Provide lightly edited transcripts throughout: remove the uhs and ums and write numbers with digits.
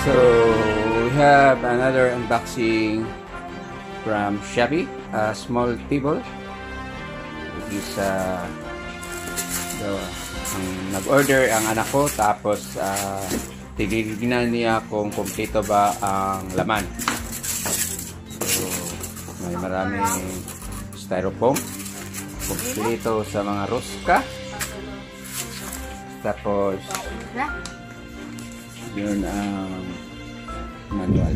So we have another unboxing from Shabby, a small table. This is ang nag-order ang anak ko, tapos tigignan niya kung kumpleto ba ang laman. So may maraming styrofoam, kumpleto sa mga rosca, tapos yun ang manual.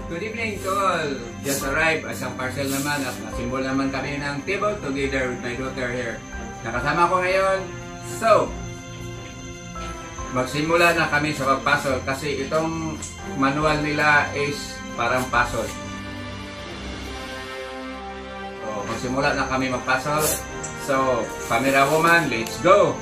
Good evening to all. Just arrived as ang parcel naman at nasimbol naman kami ng table together with my daughter here. Nakasama ko ngayon. So, magsimula na kami sa pagpasol kasi itong manual nila is parang pasol. So, magsimula na kami magpasol. So, camera woman, let's go!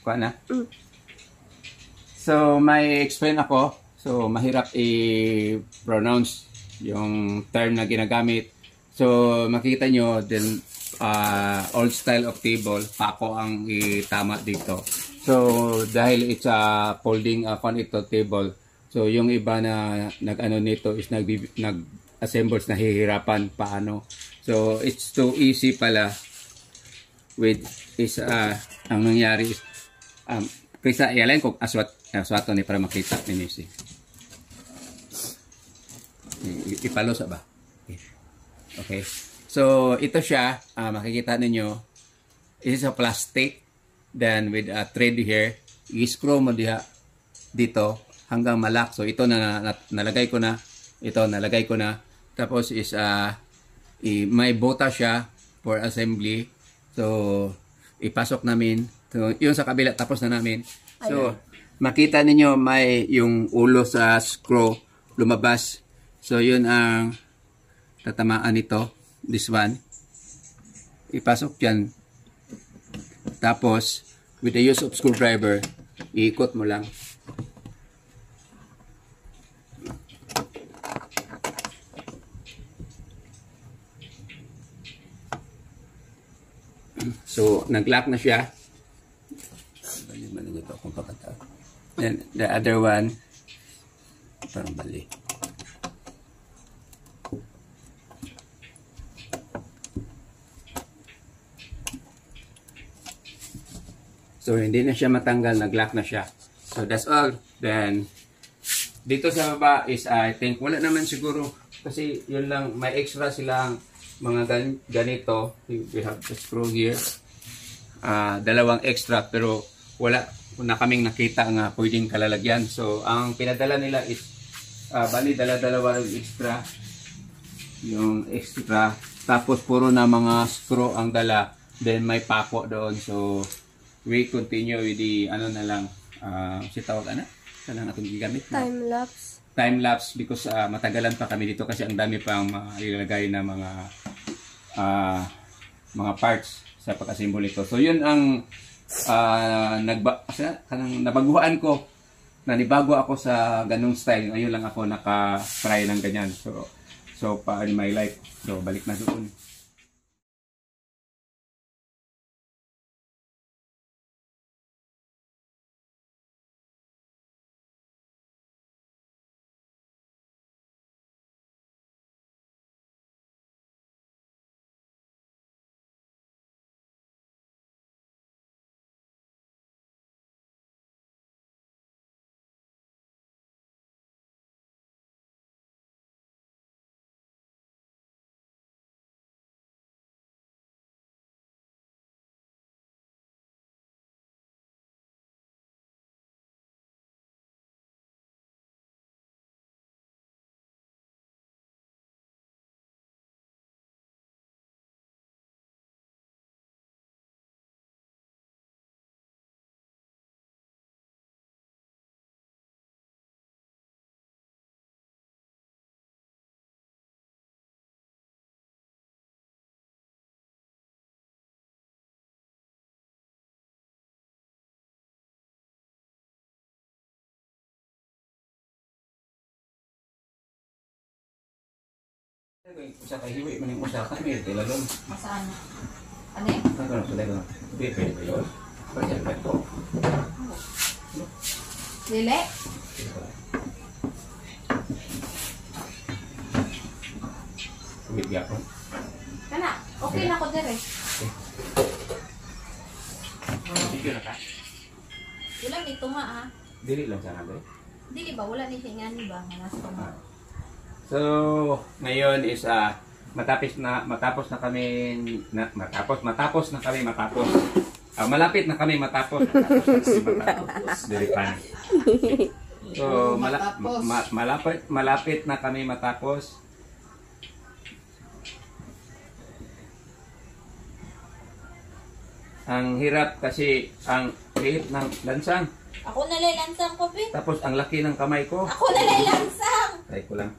Kuha na? So, may explain ako. So, mahirap i-pronounce yung term na ginagamit. So, makikita nyo, then, old style of table, pako ang itama dito. So, dahil it's a folding ito table, so yung iba na nag-ano nito is nag-assembles, nahihirapan paano. So, it's too easy pala with ang nangyari is kaysa ialain ko aswato ni para makita ninyo si ipalo sa ba. Okay, so ito siya, makikita ninyo, it is a plastic, then with a thread here, i-screw mo diha dito hanggang malak. So ito nalagay ko na, tapos is may bota siya for assembly. So ipasok namin. So, yun sa kabila, tapos na namin. So, makita ninyo may yung ulo sa screw lumabas. So, yun ang tatamaan nito. This one. Ipasok dyan. Tapos, with the use of screwdriver, iikot mo lang. So, nag-lock na siya. Then the other one, parang bali. So hindi na siya matanggal, nag-lock na siya. So that's all. Then dito sa baba is I think wala naman siguro kasi yun lang, may extra silang mga ganito. We have the screw here. Dalawang extra pero wala na kaming nakita nga pwedeng kalalagyan. So ang pinadala nila is bali dala-dalawa ng extra, yung extra, tapos puro na mga screw ang dala, then may pako doon. So we continue with the na lang si tawag kanang atong gigamit na time lapse because matagalan pa kami dito kasi ang dami pang ilalagay na mga parts sa pag-assemble ito. So yun ang nabaguhan ko, nanibago ako sa ganung style. Ngayon lang ako naka-try ng ganyan. So pa in my life. So balik na doon. Usa ka hiwi man yung usa ka may tilalong. Masaan? Ano eh? Ano na pala ko? Pwede ba yun? Pwede ba ito? Dili? Bigyan ko. Kana, okay na ko dire. Bigyan na ka? Wala dito nga ha. Dili lang sana ba? Dili ba? Wala ni singani ba? Manas ko nga. So, ngayon is matapos na kami matapos. Malapit na kami matapos. Dili pa. So, malapit na kami matapos. Ang hirap kasi ang liit ng lansang. Ako nalalansang ko, Pin. Tapos ang laki ng kamay ko. Ako nalalansang! Try ko lang.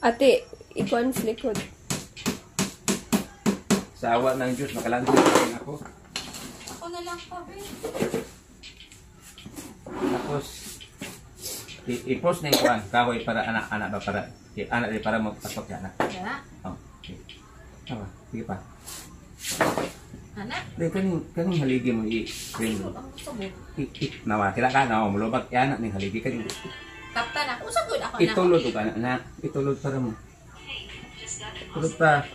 Ate, ikuan sa likod. Sa awa ng Diyos, makalansang pa rin ako. Ako na lang po, Pin. Tapos, i-post na yung kuhan. Kahoy para anak-anak ba para para magpasok yan. Kana? Oh, okay. Tama, sige pa. Anak? Dahil kaning haligi mo i-ring mo. Ang sabog. Nawa, sila ka na, mulubag yan ning haligi kaning. Kaptan ako. Sabog ako na. Itulod ka na, itulod para mo. Tulod pa.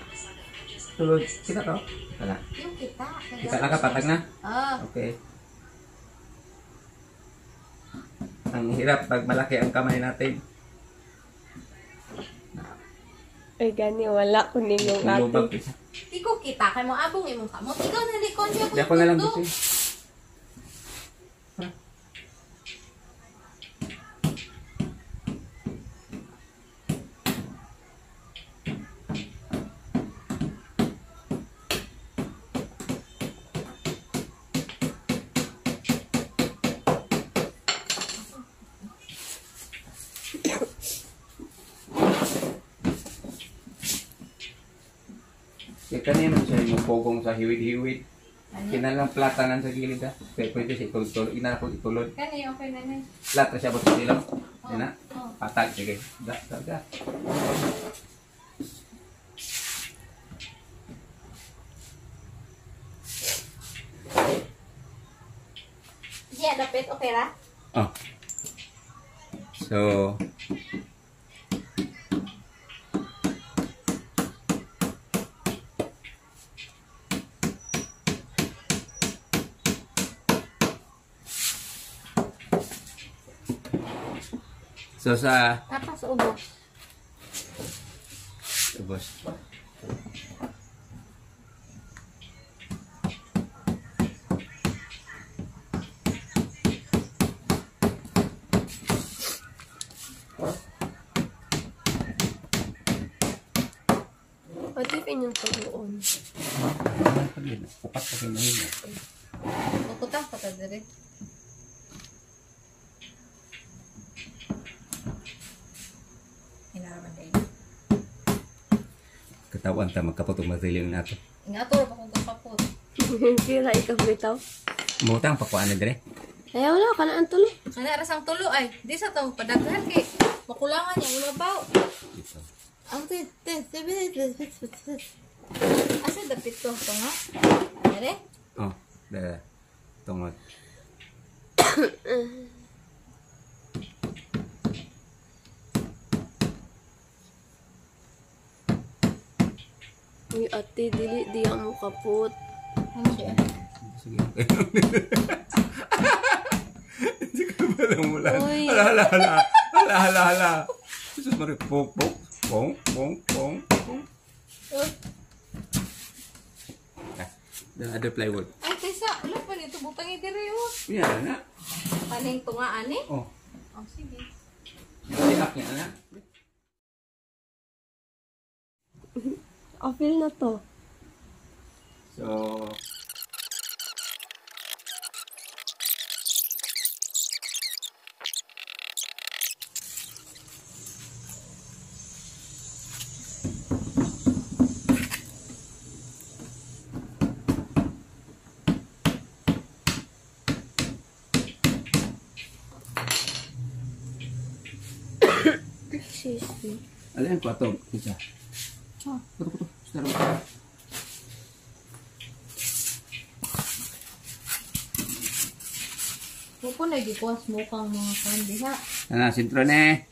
Tulod, kita ka? Kana. Yung kita. Kita na ka, patag na? Ah. Okay. Ang hirap pag malaki ang kamay natin. Ay, gani, wala ko ninyong Mulubag ate. isa. Di ko kita. Kaya mo abong imong kamot. Ikaw na likon niya ko. Di ako na lang gusto. Kaya kanina siya yung pogong sa hiwid-hiwid. Kinalang platanan sa gilid ha. Kaya pwede siya itulod. Ina ko itulod. Kani, okay na na. Plata siya ba sa silang? Yan na. Oh. Patag. Sige. Da. Yeah, dapit. Okay ra? Oh. So, sa Tapos ubos. ubos. Ate, inyong pag-uon. Upat pa kayo na yun. Puputang pa ta dire. Hinaman kayo. Katawan ta magkapatong matilin nato. Ingator pa kung kapapot. Kira ikaw bitaw. Mutang pa ko ano dire. Ayaw wala ka na ang tuloy. Kana rasang tulo ay. Di sa to padaghan kay makulangan niya ulo baw. Dito. Ang asa dapit to nga? Are? Oh, da tungod. Uy, ate, dili di mo kaput. Ano siya? Sige. Hindi ka ba lang mula? Uy. Hala. Jesus Maria, pong. The other plywood. Ay, Tessa, wala pa nito. Butang idiri yun. Yan na. Kaning tungaan eh. Oh, Oh, sige. siyak niya na. Apil na to. So, Excuse me. Alam ko ito. Isa. Kuto. Staro. Huwag na gikuas mo kang mga kandi ha. Ano, sintro ne.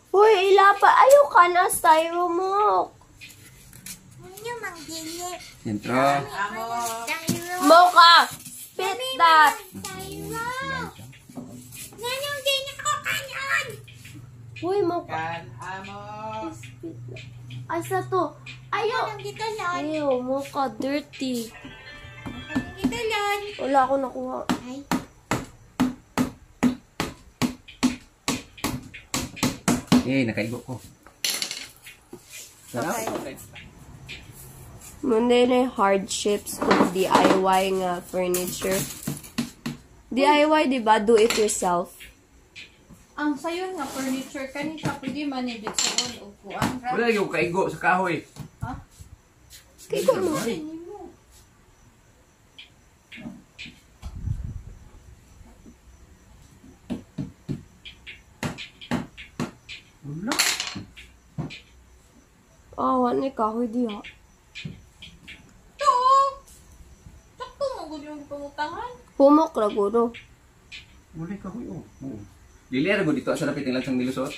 Uy, ilapa. Ayaw ka na, styro mo. Ano mang dili? Sintro. Mocha, spit that. Nanong din ako kanon! Uy, Mocha. Spit that. Ay, sa to. Ayaw. Anong dito lon? Ayaw, Mocha, dirty. Anong dito lon? Wala ako nakuha. Ay. Nakaigo ko. Okay. Muna na yung hardships kung DIY nga furniture. DIY, di ba? Do it yourself. Ang sayo nga furniture kanina pwede manidit sa all o kuan ra. Wala yung kaigo sa kahoy. Ha? Kaya ko mo. Wala. Awa ni kahoy diha. To. Sakto mo gud yung pangutangan. Humok ra guro. Wala yung kahoy. Oo. Dili ra dito sa dapit ng lansang nilusot.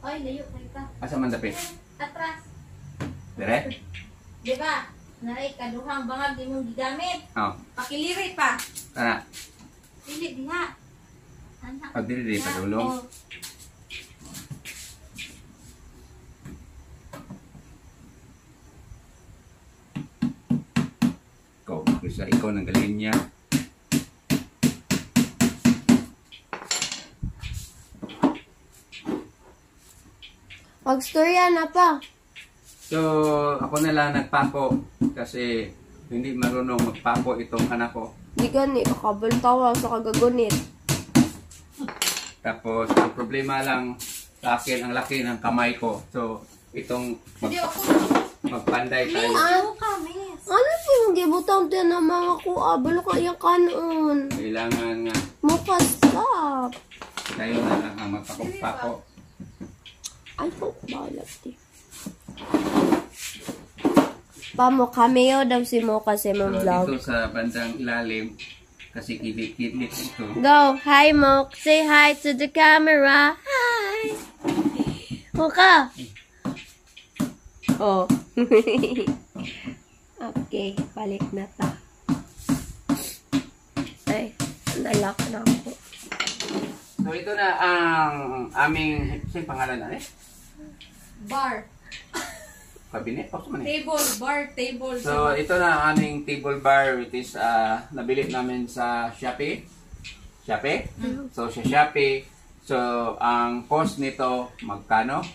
Ay, layo kay ka. Asa man dapit? Atras. Dire? Di ba? Naay kaduhang bangag imong gigamit. Oh. Pakiliri pa. Kana. Dili diha. Anak. Pag dili padulong. Oh. Ikaw ng galinya. Pagstorya na pa. So, ako na lang nagpako kasi hindi marunong magpako itong anak ko. Di gani, kakabuntawa sa kagagunit. Tapos, ang problema lang sa akin, ang laki ng kamay ko. So, itong Hindi ako. magpanday tayo. Ano ka, miss? Ano yung gibutang din ng mga kuha? Balo ka yung kanon. Kailangan nga Mocha, stop. tayo na lang ang magpako-pako. Ay, po, balat di. Pamo, cameo daw si Mocha sa So, mong vlog. dito sa bandang ilalim, kasi kilit-kilit ito. Go, hi Mocha. Say hi to the camera. Hi. Mocha. Oh. Okay, balik na ta. Ay, nalak na ako. So, ito na ang aming, saan pangalan na eh? Bar. Kabinet? O, man eh? Table. Bar. Table. So, ito na ang aming table bar, which is nabili namin sa Shopee. Shopee? So, sa Shopee. So, ang cost nito, magkano?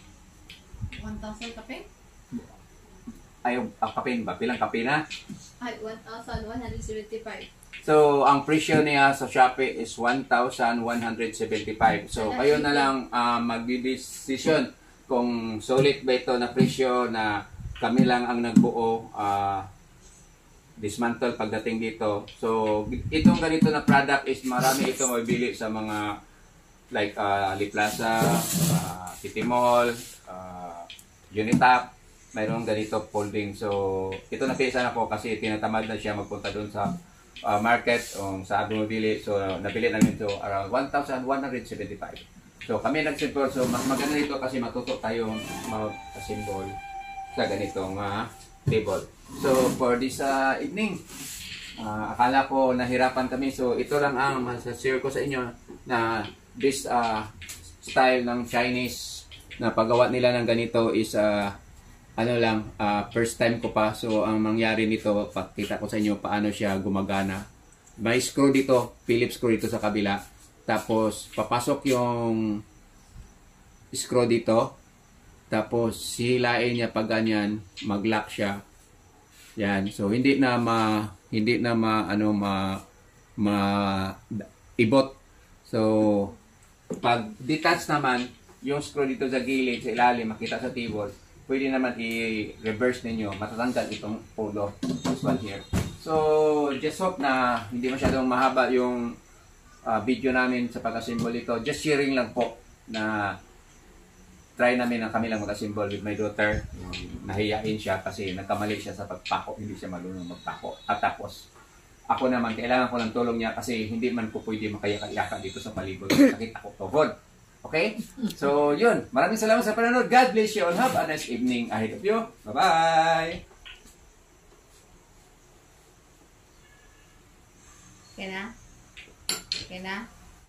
1,000 kape? Ay, kapin ba? Pilang kape na? Ay, 1,175. So, ang presyo niya sa Shopee is 1,175. So, kayo na lang magdi-decision kung solid ba ito na presyo na kami lang ang nagbuo dismantle pagdating dito. So, itong ganito na product is marami ito mabibili sa mga like Liplaza, City Mall, Unitap. Mayroong ganito folding. So, ito napisa na ko kasi tinatamad na siya magpunta doon sa market o sa bumibili. So, nabili namin ito around 1,175. So, kami nag-symbol. So, maganda dito kasi matuto tayong mag-symbol sa ganitong table. So, for this evening, akala ko nahirapan kami. So, ito lang ang masashare ko sa inyo na this style ng Chinese na paggawa nila ng ganito is first time ko pa. So, ang mangyari nito, pakita ko sa inyo paano siya gumagana. May screw dito, Phillips screw dito sa kabila. Tapos, papasok yung screw dito. Tapos, hilain niya pag ganyan, mag-lock siya. Yan. So, hindi na ibot. So, pag detach naman, yung screw dito sa gilid, sa ilalim, makita sa table, pwede naman i-reverse ninyo. Matatanggal itong ulo. This one here. So, just hope na hindi masyadong mahaba yung video namin sa pagkasimbol ito. Just sharing lang po na try namin ang kami lang mag-assemble with my daughter. Nahiyain siya kasi nagkamali siya sa pagpako, hindi siya marunong magpako. At tapos, ako naman, kailangan ko ng tulong niya kasi hindi man ko pwede makayaka-yaka dito sa palibot. Sakit ako tuhod. Okay? So, yun. Maraming salamat sa panonood. God bless you all. Have a nice evening ahead of you. Bye-bye! Okay na? Okay na?